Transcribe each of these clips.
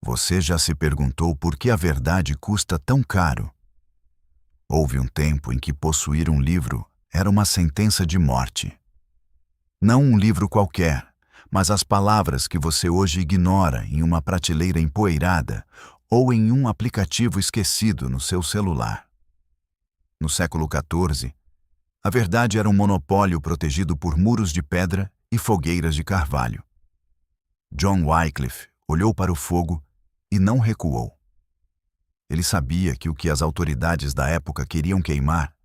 Você já se perguntou por que a verdade custa tão caro? Houve um tempo em que possuir um livro era uma sentença de morte. Não um livro qualquer, mas as palavras que você hoje ignora em uma prateleira empoeirada ou em um aplicativo esquecido no seu celular. No século XIV, a verdade era um monopólio protegido por muros de pedra e fogueiras de carvalho. John Wycliffe olhou para o fogo e não recuou. Ele sabia que o que as autoridades da época queriam queimar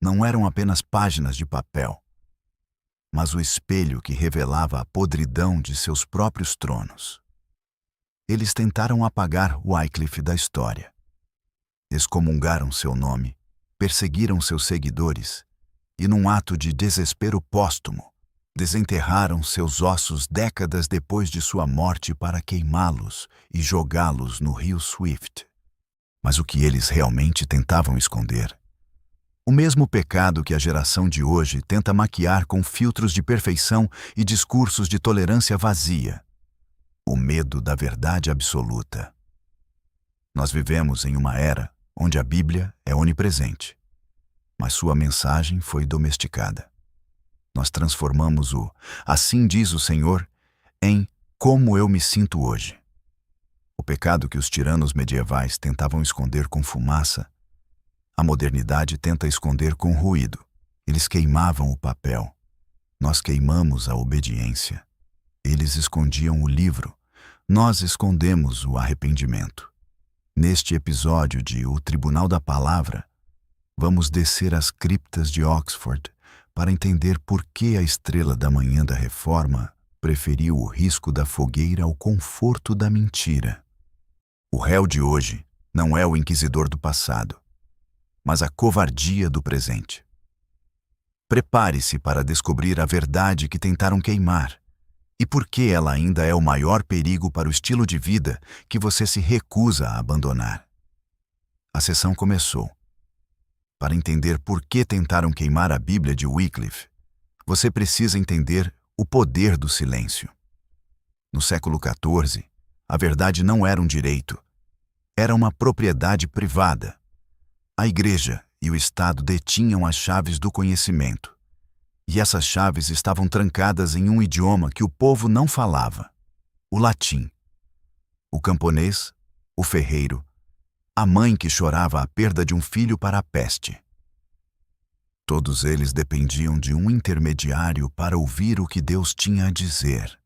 não eram apenas páginas de papel, mas o espelho que revelava a podridão de seus próprios tronos. Eles tentaram apagar Wycliffe da história. Excomungaram seu nome, perseguiram seus seguidores e, num ato de desespero póstumo, desenterraram seus ossos décadas depois de sua morte para queimá-los e jogá-los no rio Swift. Mas o que eles realmente tentavam esconder? O mesmo pecado que a geração de hoje tenta maquiar com filtros de perfeição e discursos de tolerância vazia. O medo da verdade absoluta. Nós vivemos em uma era onde a Bíblia é onipresente, mas sua mensagem foi domesticada. Nós transformamos o "Assim diz o Senhor" em "Como eu me sinto hoje". O pecado que os tiranos medievais tentavam esconder com fumaça, a modernidade tenta esconder com ruído. Eles queimavam o papel. Nós queimamos a obediência. Eles escondiam o livro. Nós escondemos o arrependimento. Neste episódio de O Tribunal da Palavra, vamos descer às criptas de Oxford para entender por que a estrela da manhã da Reforma preferiu o risco da fogueira ao conforto da mentira. O réu de hoje não é o inquisidor do passado, mas a covardia do presente. Prepare-se para descobrir a verdade que tentaram queimar e por que ela ainda é o maior perigo para o estilo de vida que você se recusa a abandonar. A sessão começou. Para entender por que tentaram queimar a Bíblia de Wycliffe, você precisa entender o poder do silêncio. No século XIV, a verdade não era um direito, era uma propriedade privada. A Igreja e o Estado detinham as chaves do conhecimento, e essas chaves estavam trancadas em um idioma que o povo não falava: o latim. O camponês, o ferreiro, a mãe que chorava a perda de um filho para a peste. Todos eles dependiam de um intermediário para ouvir o que Deus tinha a dizer.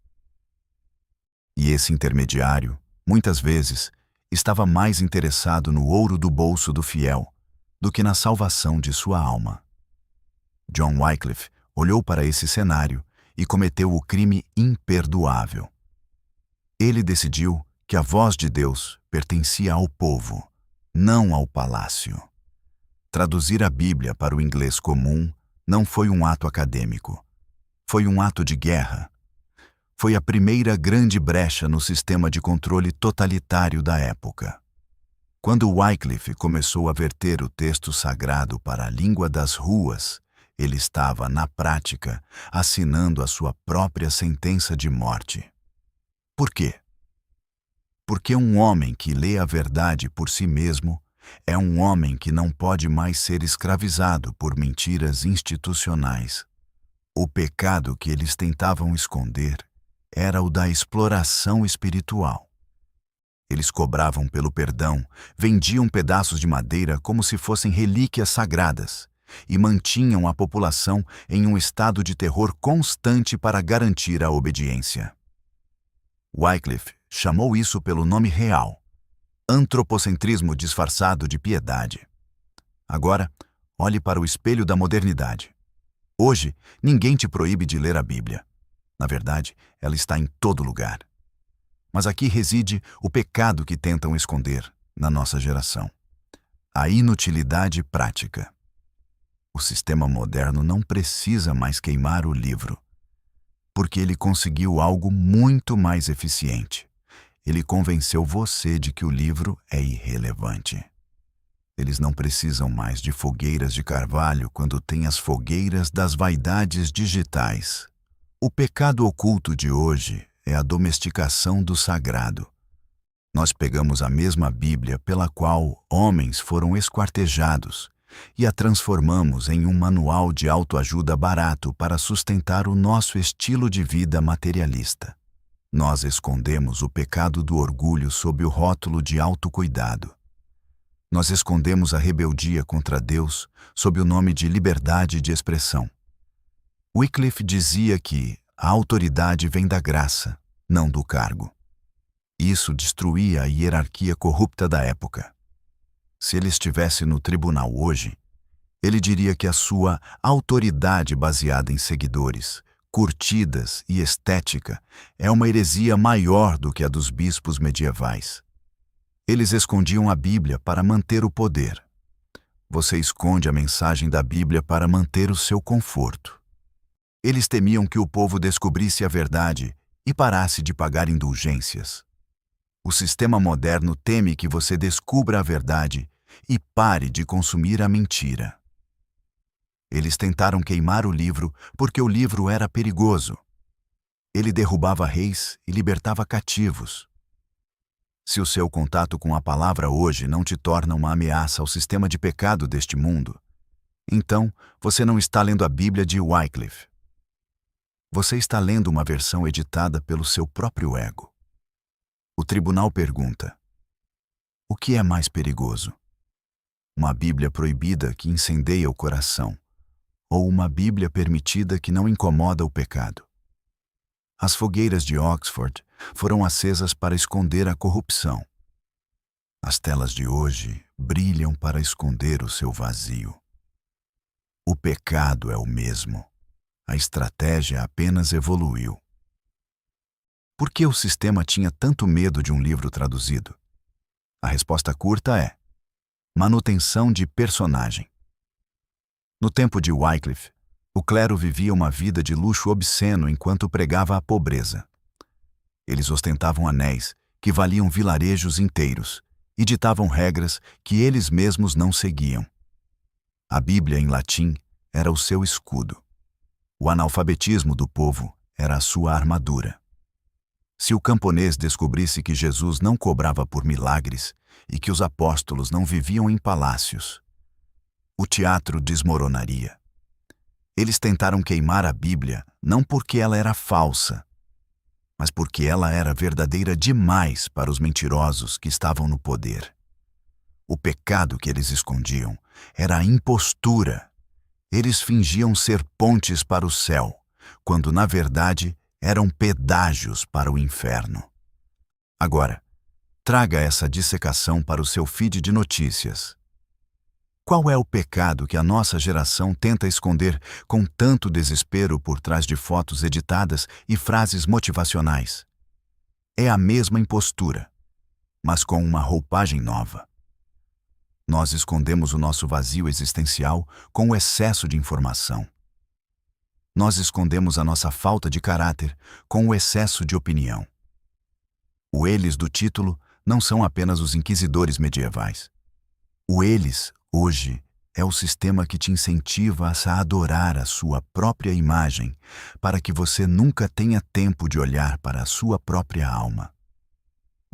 E esse intermediário, muitas vezes, estava mais interessado no ouro do bolso do fiel do que na salvação de sua alma. John Wycliffe olhou para esse cenário e cometeu o crime imperdoável. Ele decidiu que a voz de Deus pertencia ao povo, não ao palácio. Traduzir a Bíblia para o inglês comum não foi um ato acadêmico. Foi um ato de guerra. Foi a primeira grande brecha no sistema de controle totalitário da época. Quando Wycliffe começou a verter o texto sagrado para a língua das ruas, ele estava, na prática, assinando a sua própria sentença de morte. Por quê? Porque um homem que lê a verdade por si mesmo é um homem que não pode mais ser escravizado por mentiras institucionais. O pecado que eles tentavam esconder era o da exploração espiritual. Eles cobravam pelo perdão, vendiam pedaços de madeira como se fossem relíquias sagradas e mantinham a população em um estado de terror constante para garantir a obediência. Wycliffe chamou isso pelo nome real: antropocentrismo disfarçado de piedade. Agora, olhe para o espelho da modernidade. Hoje, ninguém te proíbe de ler a Bíblia. Na verdade, ela está em todo lugar. Mas aqui reside o pecado que tentam esconder na nossa geração: a inutilidade prática. O sistema moderno não precisa mais queimar o livro, porque ele conseguiu algo muito mais eficiente. Ele convenceu você de que o livro é irrelevante. Eles não precisam mais de fogueiras de carvalho quando têm as fogueiras das vaidades digitais. O pecado oculto de hoje é a domesticação do sagrado. Nós pegamos a mesma Bíblia pela qual homens foram esquartejados e a transformamos em um manual de autoajuda barato para sustentar o nosso estilo de vida materialista. Nós escondemos o pecado do orgulho sob o rótulo de autocuidado. Nós escondemos a rebeldia contra Deus sob o nome de liberdade de expressão. Wycliffe dizia que a autoridade vem da graça, não do cargo. Isso destruía a hierarquia corrupta da época. Se ele estivesse no tribunal hoje, ele diria que a sua autoridade baseada em seguidores, curtidas e estética é uma heresia maior do que a dos bispos medievais. Eles escondiam a Bíblia para manter o poder. Você esconde a mensagem da Bíblia para manter o seu conforto. Eles temiam que o povo descobrisse a verdade e parasse de pagar indulgências. O sistema moderno teme que você descubra a verdade e pare de consumir a mentira. Eles tentaram queimar o livro porque o livro era perigoso. Ele derrubava reis e libertava cativos. Se o seu contato com a palavra hoje não te torna uma ameaça ao sistema de pecado deste mundo, então você não está lendo a Bíblia de Wycliffe. Você está lendo uma versão editada pelo seu próprio ego. O tribunal pergunta: o que é mais perigoso? Uma Bíblia proibida que incendeia o coração, ou uma Bíblia permitida que não incomoda o pecado? As fogueiras de Oxford foram acesas para esconder a corrupção. As telas de hoje brilham para esconder o seu vazio. O pecado é o mesmo. A estratégia apenas evoluiu. Por que o sistema tinha tanto medo de um livro traduzido? A resposta curta é: manutenção de personagem. No tempo de Wycliffe, o clero vivia uma vida de luxo obsceno enquanto pregava a pobreza. Eles ostentavam anéis que valiam vilarejos inteiros e ditavam regras que eles mesmos não seguiam. A Bíblia em latim era o seu escudo. O analfabetismo do povo era a sua armadura. Se o camponês descobrisse que Jesus não cobrava por milagres e que os apóstolos não viviam em palácios, o teatro desmoronaria. Eles tentaram queimar a Bíblia não porque ela era falsa, mas porque ela era verdadeira demais para os mentirosos que estavam no poder. O pecado que eles escondiam era a impostura. Eles fingiam ser pontes para o céu, quando na verdade eram pedágios para o inferno. Agora, traga essa dissecação para o seu feed de notícias. Qual é o pecado que a nossa geração tenta esconder com tanto desespero por trás de fotos editadas e frases motivacionais? É a mesma impostura, mas com uma roupagem nova. Nós escondemos o nosso vazio existencial com o excesso de informação. Nós escondemos a nossa falta de caráter com o excesso de opinião. O eles do título não são apenas os inquisidores medievais. O eles, hoje, é o sistema que te incentiva a adorar a sua própria imagem para que você nunca tenha tempo de olhar para a sua própria alma.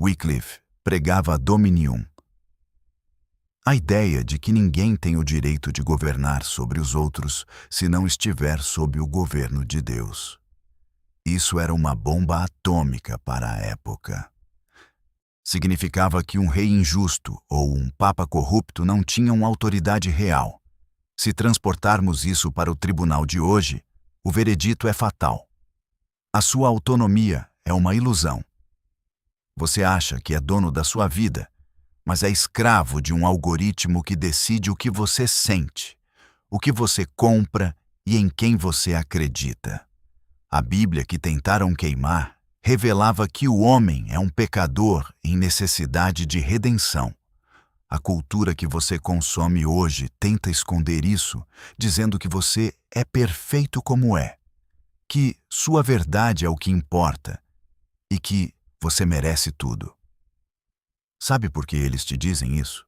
Wycliffe pregava a Dominium. A ideia de que ninguém tem o direito de governar sobre os outros se não estiver sob o governo de Deus. Isso era uma bomba atômica para a época. Significava que um rei injusto ou um papa corrupto não tinham autoridade real. Se transportarmos isso para o tribunal de hoje, o veredito é fatal. A sua autonomia é uma ilusão. Você acha que é dono da sua vida, mas é escravo de um algoritmo que decide o que você sente, o que você compra e em quem você acredita. A Bíblia que tentaram queimar revelava que o homem é um pecador em necessidade de redenção. A cultura que você consome hoje tenta esconder isso, dizendo que você é perfeito como é, que sua verdade é o que importa e que você merece tudo. Sabe por que eles te dizem isso?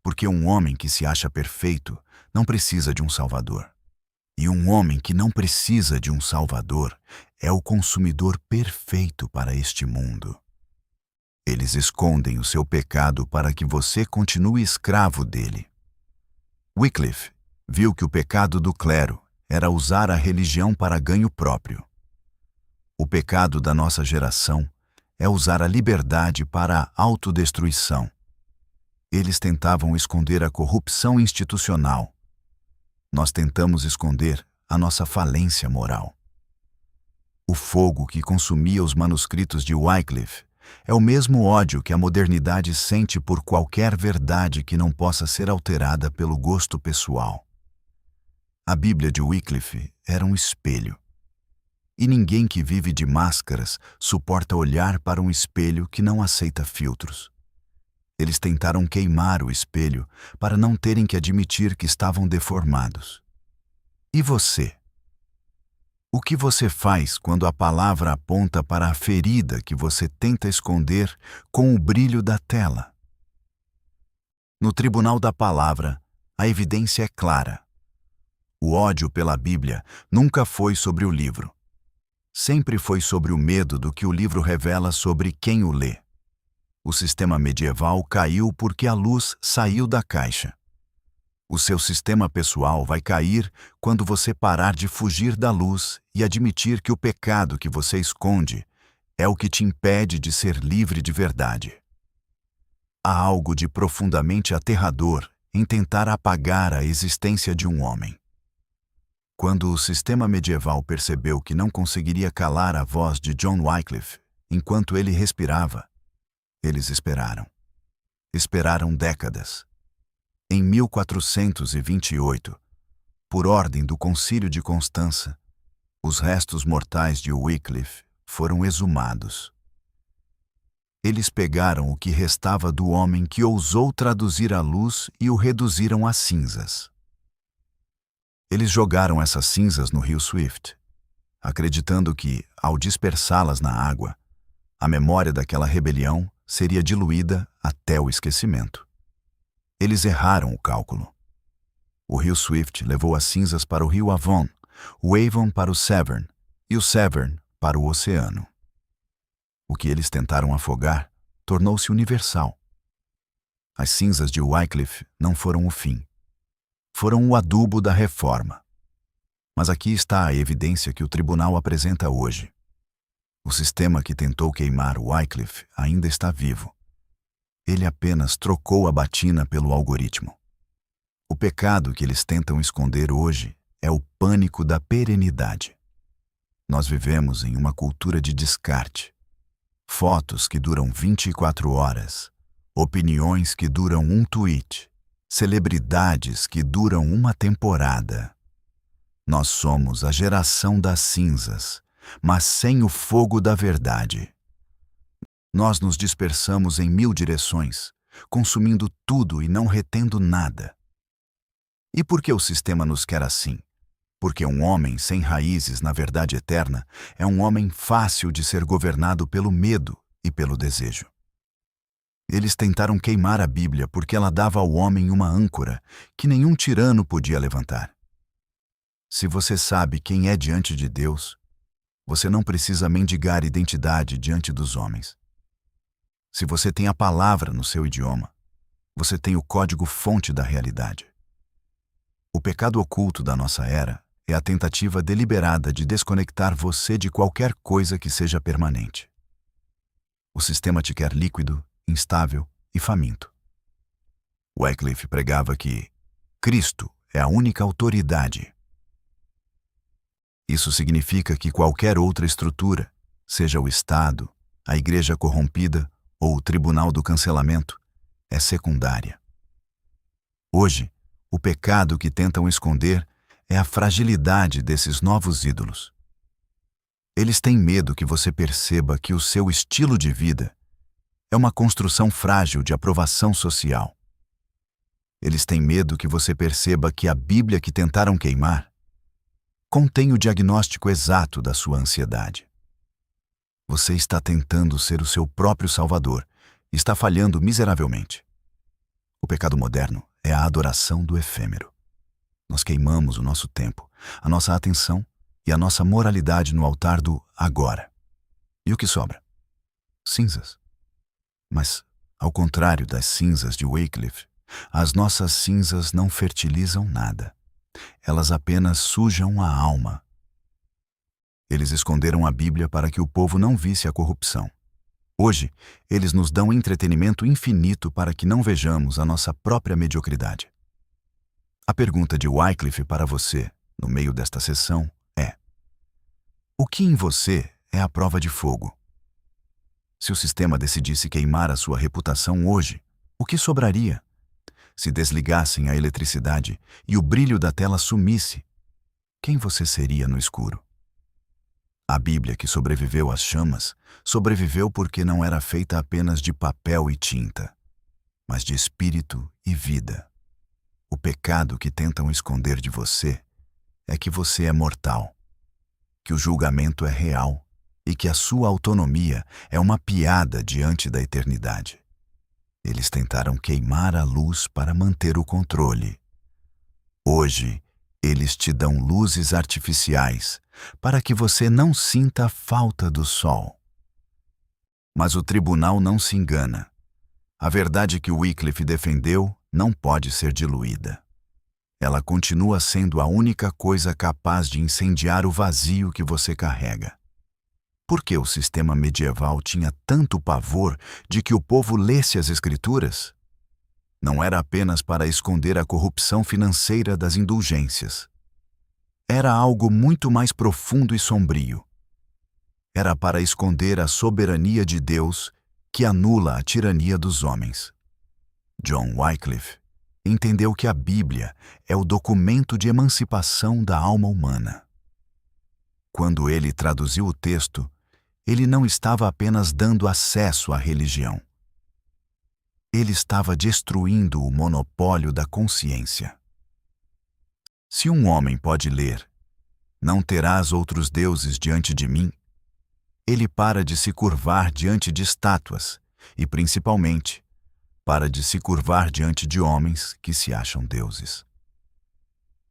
Porque um homem que se acha perfeito não precisa de um salvador. E um homem que não precisa de um salvador é o consumidor perfeito para este mundo. Eles escondem o seu pecado para que você continue escravo dele. Wycliffe viu que o pecado do clero era usar a religião para ganho próprio. O pecado da nossa geração é usar a liberdade para a autodestruição. Eles tentavam esconder a corrupção institucional. Nós tentamos esconder a nossa falência moral. O fogo que consumia os manuscritos de Wycliffe é o mesmo ódio que a modernidade sente por qualquer verdade que não possa ser alterada pelo gosto pessoal. A Bíblia de Wycliffe era um espelho. E ninguém que vive de máscaras suporta olhar para um espelho que não aceita filtros. Eles tentaram queimar o espelho para não terem que admitir que estavam deformados. E você? O que você faz quando a palavra aponta para a ferida que você tenta esconder com o brilho da tela? No tribunal da palavra, a evidência é clara. O ódio pela Bíblia nunca foi sobre o livro. Sempre foi sobre o medo do que o livro revela sobre quem o lê. O sistema medieval caiu porque a luz saiu da caixa. O seu sistema pessoal vai cair quando você parar de fugir da luz e admitir que o pecado que você esconde é o que te impede de ser livre de verdade. Há algo de profundamente aterrador em tentar apagar a existência de um homem. Quando o sistema medieval percebeu que não conseguiria calar a voz de John Wycliffe enquanto ele respirava, eles esperaram. Esperaram décadas. Em 1428, por ordem do Concílio de Constança, os restos mortais de Wycliffe foram exumados. Eles pegaram o que restava do homem que ousou traduzir a luz e o reduziram a cinzas. Eles jogaram essas cinzas no rio Swift, acreditando que, ao dispersá-las na água, a memória daquela rebelião seria diluída até o esquecimento. Eles erraram o cálculo. O rio Swift levou as cinzas para o rio Avon, o Avon para o Severn e o Severn para o oceano. O que eles tentaram afogar tornou-se universal. As cinzas de Wycliffe não foram o fim. Foram o adubo da reforma. Mas aqui está a evidência que o tribunal apresenta hoje. O sistema que tentou queimar Wycliffe ainda está vivo. Ele apenas trocou a batina pelo algoritmo. O pecado que eles tentam esconder hoje é o pânico da perenidade. Nós vivemos em uma cultura de descarte. Fotos que duram 24 horas, opiniões que duram um tweet, celebridades que duram uma temporada. Nós somos a geração das cinzas, mas sem o fogo da verdade. Nós nos dispersamos em 1000 direções, consumindo tudo e não retendo nada. E por que o sistema nos quer assim? Porque um homem sem raízes na verdade eterna é um homem fácil de ser governado pelo medo e pelo desejo. Eles tentaram queimar a Bíblia porque ela dava ao homem uma âncora que nenhum tirano podia levantar. Se você sabe quem é diante de Deus, você não precisa mendigar identidade diante dos homens. Se você tem a palavra no seu idioma, você tem o código-fonte da realidade. O pecado oculto da nossa era é a tentativa deliberada de desconectar você de qualquer coisa que seja permanente. O sistema te quer líquido, instável e faminto. Wycliffe pregava que Cristo é a única autoridade. Isso significa que qualquer outra estrutura, seja o Estado, a Igreja corrompida ou o Tribunal do Cancelamento, é secundária. Hoje, o pecado que tentam esconder é a fragilidade desses novos ídolos. Eles têm medo que você perceba que o seu estilo de vida é uma construção frágil de aprovação social. Eles têm medo que você perceba que a Bíblia que tentaram queimar contém o diagnóstico exato da sua ansiedade. Você está tentando ser o seu próprio salvador e está falhando miseravelmente. O pecado moderno é a adoração do efêmero. Nós queimamos o nosso tempo, a nossa atenção e a nossa moralidade no altar do agora. E o que sobra? Cinzas. Mas, ao contrário das cinzas de Wycliffe, as nossas cinzas não fertilizam nada. Elas apenas sujam a alma. Eles esconderam a Bíblia para que o povo não visse a corrupção. Hoje, eles nos dão entretenimento infinito para que não vejamos a nossa própria mediocridade. A pergunta de Wycliffe para você, no meio desta sessão, é: o que em você é a prova de fogo? Se o sistema decidisse queimar a sua reputação hoje, o que sobraria? Se desligassem a eletricidade e o brilho da tela sumisse, quem você seria no escuro? A Bíblia que sobreviveu às chamas, sobreviveu porque não era feita apenas de papel e tinta, mas de espírito e vida. O pecado que tentam esconder de você é que você é mortal, que o julgamento é real e que a sua autonomia é uma piada diante da eternidade. Eles tentaram queimar a luz para manter o controle. Hoje, eles te dão luzes artificiais para que você não sinta a falta do sol. Mas o tribunal não se engana. A verdade que Wycliffe defendeu não pode ser diluída. Ela continua sendo a única coisa capaz de incendiar o vazio que você carrega. Por que o sistema medieval tinha tanto pavor de que o povo lesse as Escrituras? Não era apenas para esconder a corrupção financeira das indulgências. Era algo muito mais profundo e sombrio. Era para esconder a soberania de Deus que anula a tirania dos homens. John Wycliffe entendeu que a Bíblia é o documento de emancipação da alma humana. Quando ele traduziu o texto, ele não estava apenas dando acesso à religião. Ele estava destruindo o monopólio da consciência. Se um homem pode ler, "Não terás outros deuses diante de mim", ele para de se curvar diante de estátuas e, principalmente, para de se curvar diante de homens que se acham deuses.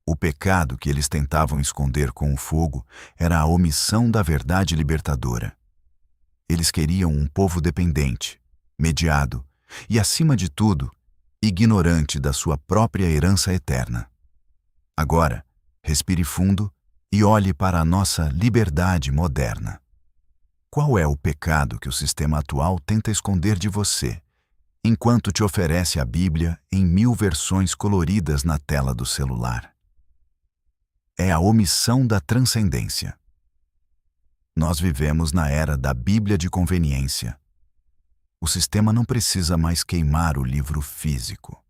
O pecado que eles tentavam esconder com o fogo era a omissão da verdade libertadora. Eles queriam um povo dependente, mediado e, acima de tudo, ignorante da sua própria herança eterna. Agora, respire fundo e olhe para a nossa liberdade moderna. Qual é o pecado que o sistema atual tenta esconder de você, enquanto te oferece a Bíblia em 1000 versões coloridas na tela do celular? É a omissão da transcendência. Nós vivemos na era da Bíblia de conveniência. O sistema não precisa mais queimar o livro físico,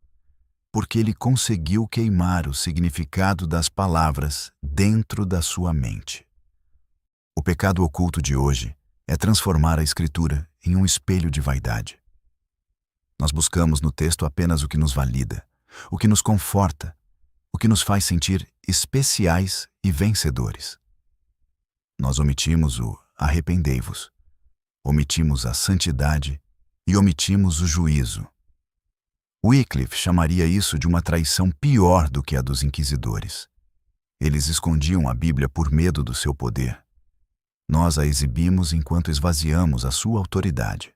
porque ele conseguiu queimar o significado das palavras dentro da sua mente. O pecado oculto de hoje é transformar a Escritura em um espelho de vaidade. Nós buscamos no texto apenas o que nos valida, o que nos conforta, o que nos faz sentir especiais e vencedores. Nós omitimos o arrependei-vos, omitimos a santidade e omitimos o juízo. Wycliffe chamaria isso de uma traição pior do que a dos inquisidores. Eles escondiam a Bíblia por medo do seu poder. Nós a exibimos enquanto esvaziamos a sua autoridade.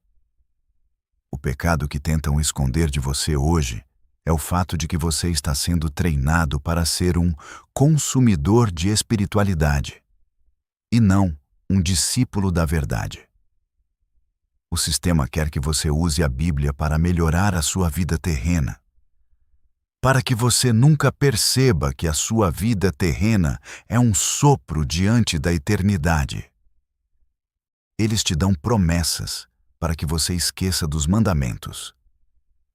O pecado que tentam esconder de você hoje é o fato de que você está sendo treinado para ser um consumidor de espiritualidade e não um discípulo da verdade. O sistema quer que você use a Bíblia para melhorar a sua vida terrena, para que você nunca perceba que a sua vida terrena é um sopro diante da eternidade. Eles te dão promessas para que você esqueça dos mandamentos.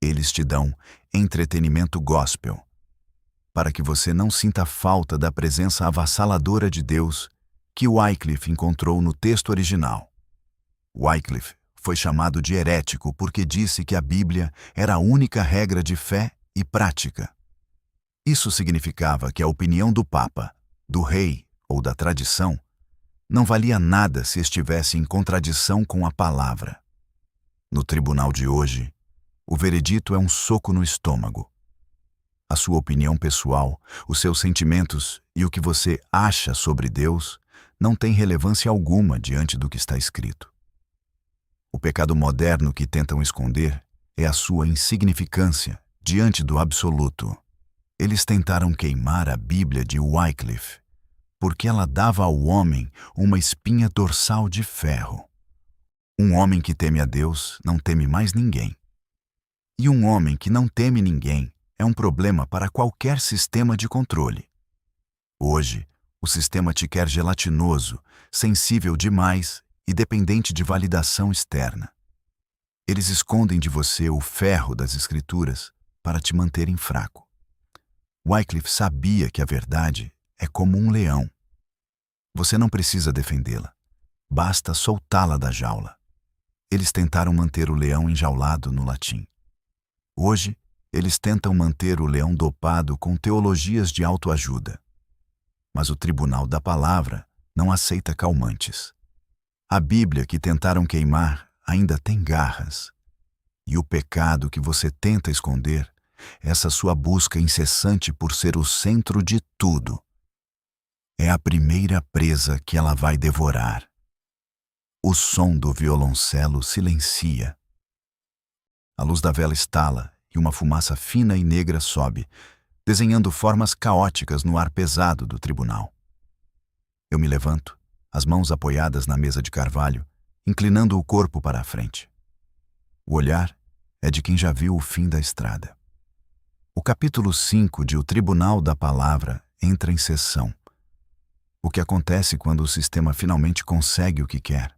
Eles te dão entretenimento gospel, para que você não sinta falta da presença avassaladora de Deus que Wycliffe encontrou no texto original. Wycliffe foi chamado de herético porque disse que a Bíblia era a única regra de fé e prática. Isso significava que a opinião do Papa, do rei ou da tradição não valia nada se estivesse em contradição com a palavra. No tribunal de hoje, o veredito é um soco no estômago. A sua opinião pessoal, os seus sentimentos e o que você acha sobre Deus não tem relevância alguma diante do que está escrito. O pecado moderno que tentam esconder é a sua insignificância diante do absoluto. Eles tentaram queimar a Bíblia de Wycliffe, porque ela dava ao homem uma espinha dorsal de ferro. Um homem que teme a Deus não teme mais ninguém. E um homem que não teme ninguém é um problema para qualquer sistema de controle. Hoje, o sistema te quer gelatinoso, sensível demais e dependente de validação externa. Eles escondem de você o ferro das Escrituras para te manterem fraco. Wycliffe sabia que a verdade é como um leão. Você não precisa defendê-la, basta soltá-la da jaula. Eles tentaram manter o leão enjaulado no latim. Hoje, eles tentam manter o leão dopado com teologias de autoajuda. Mas o tribunal da palavra não aceita calmantes. A Bíblia que tentaram queimar ainda tem garras. E o pecado que você tenta esconder, essa sua busca incessante por ser o centro de tudo, é a primeira presa que ela vai devorar. O som do violoncelo silencia. A luz da vela estala e uma fumaça fina e negra sobe, desenhando formas caóticas no ar pesado do tribunal. Eu me levanto, as mãos apoiadas na mesa de carvalho, inclinando o corpo para a frente. O olhar é de quem já viu o fim da estrada. O capítulo 5 de O Tribunal da Palavra entra em sessão. O que acontece quando o sistema finalmente consegue o que quer?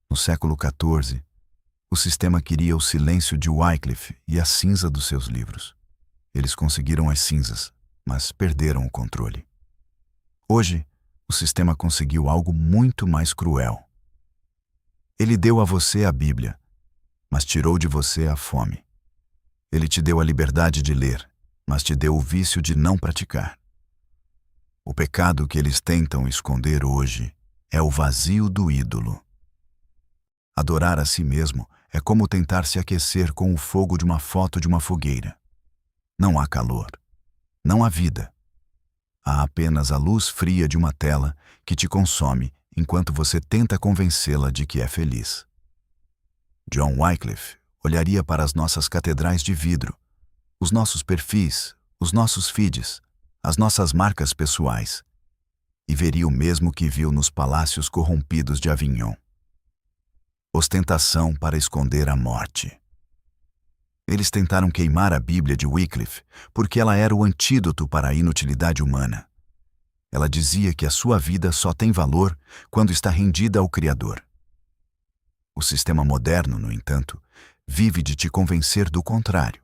No século XIV, o sistema queria o silêncio de Wycliffe e a cinza dos seus livros. Eles conseguiram as cinzas, mas perderam o controle. Hoje, o sistema conseguiu algo muito mais cruel. Ele deu a você a Bíblia, mas tirou de você a fome. Ele te deu a liberdade de ler, mas te deu o vício de não praticar. O pecado que eles tentam esconder hoje é o vazio do ídolo. Adorar a si mesmo é como tentar se aquecer com o fogo de uma foto de uma fogueira. Não há calor, não há vida. Há apenas a luz fria de uma tela que te consome enquanto você tenta convencê-la de que é feliz. John Wycliffe olharia para as nossas catedrais de vidro, os nossos perfis, os nossos feeds, as nossas marcas pessoais, e veria o mesmo que viu nos palácios corrompidos de Avignon. Ostentação para esconder a morte. Eles tentaram queimar a Bíblia de Wycliffe porque ela era o antídoto para a inutilidade humana. Ela dizia que a sua vida só tem valor quando está rendida ao Criador. O sistema moderno, no entanto, vive de te convencer do contrário.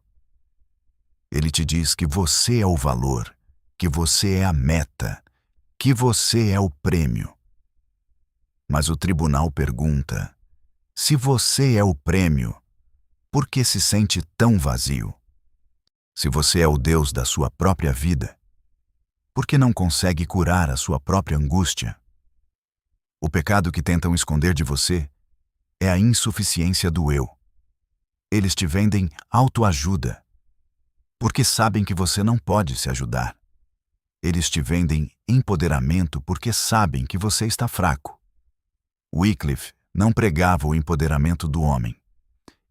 Ele te diz que você é o valor, que você é a meta, que você é o prêmio. Mas o tribunal pergunta: se você é o prêmio, por que se sente tão vazio? Se você é o Deus da sua própria vida, por que não consegue curar a sua própria angústia? O pecado que tentam esconder de você é a insuficiência do eu. Eles te vendem autoajuda, porque sabem que você não pode se ajudar. Eles te vendem empoderamento porque sabem que você está fraco. Wycliffe não pregava o empoderamento do homem.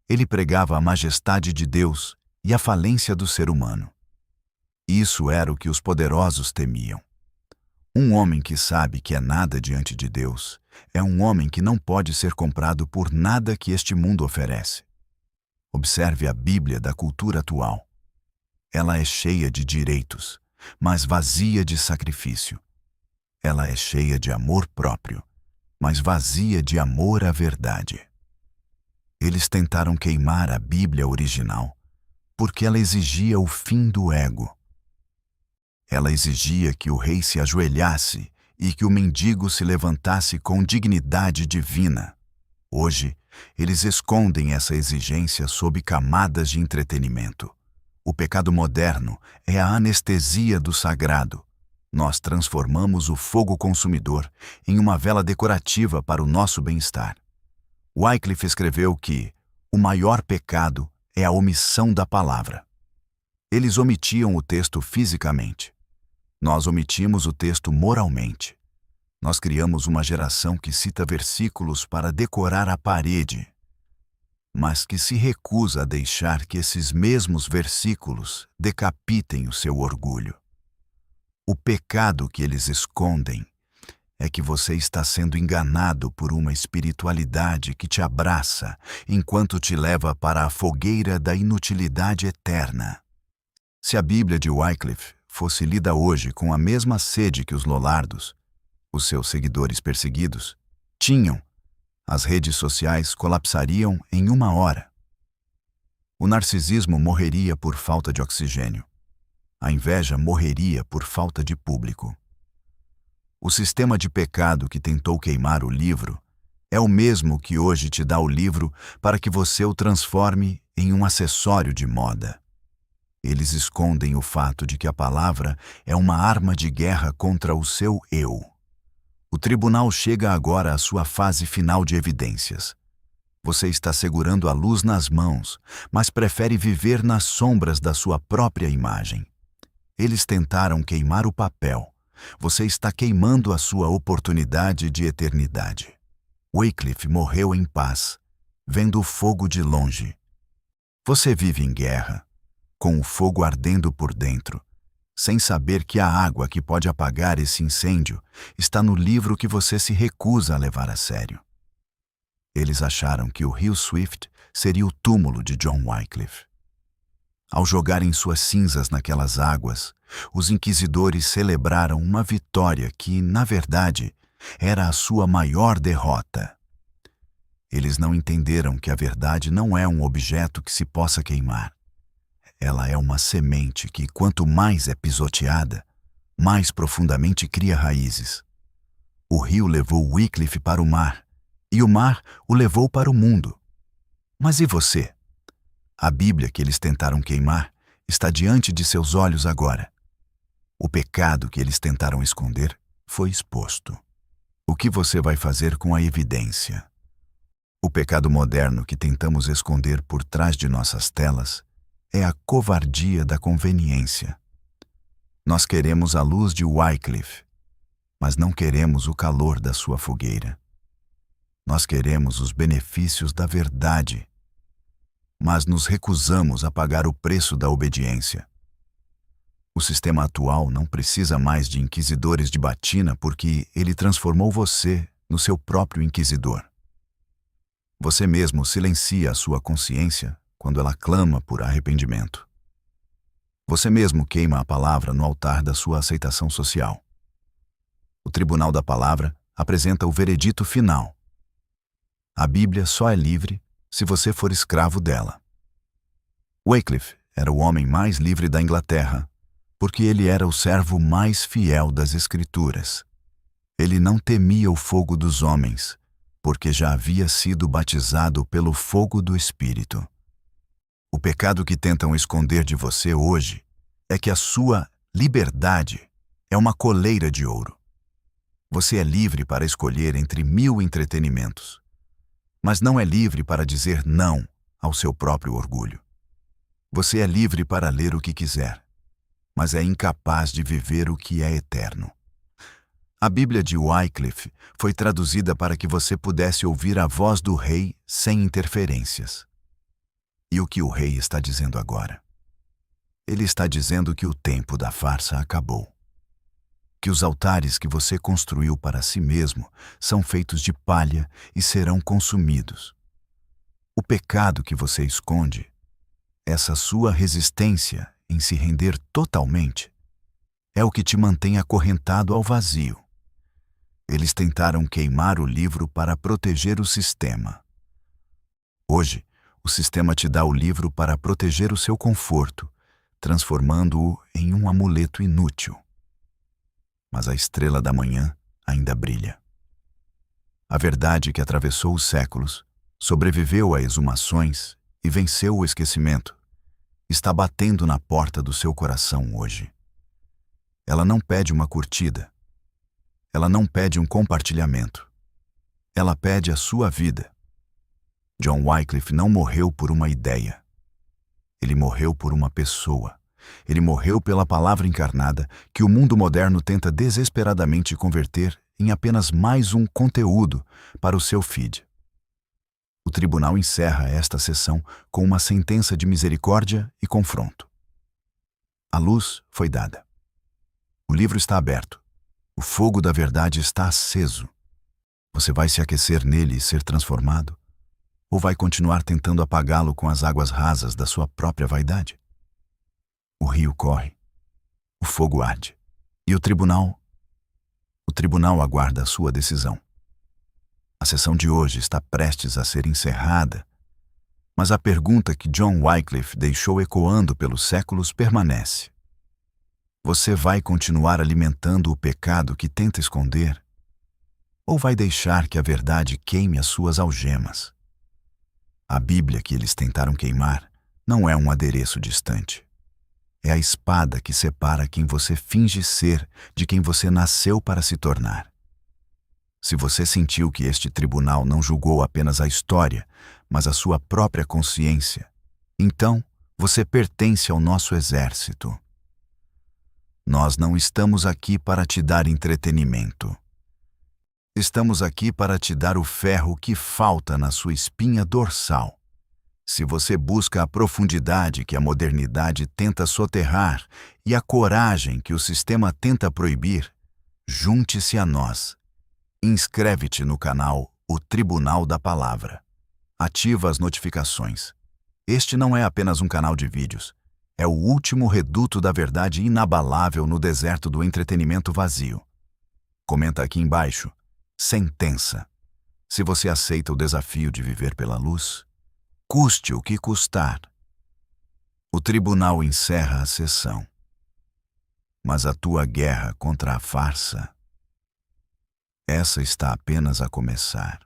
Ele pregava a majestade de Deus e a falência do ser humano. Isso era o que os poderosos temiam. Um homem que sabe que é nada diante de Deus é um homem que não pode ser comprado por nada que este mundo oferece. Observe a Bíblia da cultura atual. Ela é cheia de direitos, mas vazia de sacrifício. Ela é cheia de amor próprio, mas vazia de amor à verdade. Eles tentaram queimar a Bíblia original porque ela exigia o fim do ego. Ela exigia que o rei se ajoelhasse e que o mendigo se levantasse com dignidade divina. Hoje, eles escondem essa exigência sob camadas de entretenimento. O pecado moderno é a anestesia do sagrado. Nós transformamos o fogo consumidor em uma vela decorativa para o nosso bem-estar. Wycliffe escreveu que o maior pecado é a omissão da palavra. Eles omitiam o texto fisicamente. Nós omitimos o texto moralmente. Nós criamos uma geração que cita versículos para decorar a parede, mas que se recusa a deixar que esses mesmos versículos decapitem o seu orgulho. O pecado que eles escondem é que você está sendo enganado por uma espiritualidade que te abraça enquanto te leva para a fogueira da inutilidade eterna. Se a Bíblia de Wycliffe fosse lida hoje com a mesma sede que os Lollardos, os seus seguidores perseguidos, tinham, as redes sociais colapsariam em 1 hora. O narcisismo morreria por falta de oxigênio. A inveja morreria por falta de público. O sistema de pecado que tentou queimar o livro é o mesmo que hoje te dá o livro para que você o transforme em um acessório de moda. Eles escondem o fato de que a palavra é uma arma de guerra contra o seu eu. O tribunal chega agora à sua fase final de evidências. Você está segurando a luz nas mãos, mas prefere viver nas sombras da sua própria imagem. Eles tentaram queimar o papel. Você está queimando a sua oportunidade de eternidade. Wycliffe morreu em paz, vendo o fogo de longe. Você vive em guerra, com o fogo ardendo por dentro, sem saber que a água que pode apagar esse incêndio está no livro que você se recusa a levar a sério. Eles acharam que o rio Swift seria o túmulo de John Wycliffe. Ao jogarem suas cinzas naquelas águas, os inquisidores celebraram uma vitória que, na verdade, era a sua maior derrota. Eles não entenderam que a verdade não é um objeto que se possa queimar. Ela é uma semente que, quanto mais é pisoteada, mais profundamente cria raízes. O rio levou Wycliffe para o mar, e o mar o levou para o mundo. Mas e você? A Bíblia que eles tentaram queimar está diante de seus olhos agora. O pecado que eles tentaram esconder foi exposto. O que você vai fazer com a evidência? O pecado moderno que tentamos esconder por trás de nossas telas é a covardia da conveniência. Nós queremos a luz de Wycliffe, mas não queremos o calor da sua fogueira. Nós queremos os benefícios da verdade, mas nos recusamos a pagar o preço da obediência. O sistema atual não precisa mais de inquisidores de batina porque ele transformou você no seu próprio inquisidor. Você mesmo silencia a sua consciência quando ela clama por arrependimento. Você mesmo queima a palavra no altar da sua aceitação social. O tribunal da palavra apresenta o veredito final. A Bíblia só é livre se você for escravo dela. Wycliffe era o homem mais livre da Inglaterra, porque ele era o servo mais fiel das Escrituras. Ele não temia o fogo dos homens, porque já havia sido batizado pelo fogo do Espírito. O pecado que tentam esconder de você hoje é que a sua liberdade é uma coleira de ouro. Você é livre para escolher entre 1000 entretenimentos, mas não é livre para dizer não ao seu próprio orgulho. Você é livre para ler o que quiser, mas é incapaz de viver o que é eterno. A Bíblia de Wycliffe foi traduzida para que você pudesse ouvir a voz do rei sem interferências. E o que o rei está dizendo agora? Ele está dizendo que o tempo da farsa acabou. Que os altares que você construiu para si mesmo são feitos de palha e serão consumidos. O pecado que você esconde, essa sua resistência em se render totalmente, é o que te mantém acorrentado ao vazio. Eles tentaram queimar o livro para proteger o sistema. Hoje, o sistema te dá o livro para proteger o seu conforto, transformando-o em um amuleto inútil. Mas a estrela da manhã ainda brilha. A verdade que atravessou os séculos, sobreviveu a exumações e venceu o esquecimento, está batendo na porta do seu coração hoje. Ela não pede uma curtida. Ela não pede um compartilhamento. Ela pede a sua vida. John Wycliffe não morreu por uma ideia. Ele morreu por uma pessoa. Ele morreu pela palavra encarnada que o mundo moderno tenta desesperadamente converter em apenas mais um conteúdo para o seu feed. O tribunal encerra esta sessão com uma sentença de misericórdia e confronto. A luz foi dada. O livro está aberto. O fogo da verdade está aceso. Você vai se aquecer nele e ser transformado? Ou vai continuar tentando apagá-lo com as águas rasas da sua própria vaidade? O rio corre. O fogo arde. E o tribunal? O tribunal aguarda a sua decisão. A sessão de hoje está prestes a ser encerrada, mas a pergunta que John Wycliffe deixou ecoando pelos séculos permanece. Você vai continuar alimentando o pecado que tenta esconder? Ou vai deixar que a verdade queime as suas algemas? A Bíblia que eles tentaram queimar não é um adereço distante. É a espada que separa quem você finge ser de quem você nasceu para se tornar. Se você sentiu que este tribunal não julgou apenas a história, mas a sua própria consciência, então você pertence ao nosso exército. Nós não estamos aqui para te dar entretenimento. Estamos aqui para te dar o ferro que falta na sua espinha dorsal. Se você busca a profundidade que a modernidade tenta soterrar e a coragem que o sistema tenta proibir, junte-se a nós. Inscreve-te no canal O Tribunal da Palavra. Ativa as notificações. Este não é apenas um canal de vídeos. É o último reduto da verdade inabalável no deserto do entretenimento vazio. Comenta aqui embaixo. Sentença. Se você aceita o desafio de viver pela luz, custe o que custar. O tribunal encerra a sessão. Mas a tua guerra contra a farsa, essa está apenas a começar.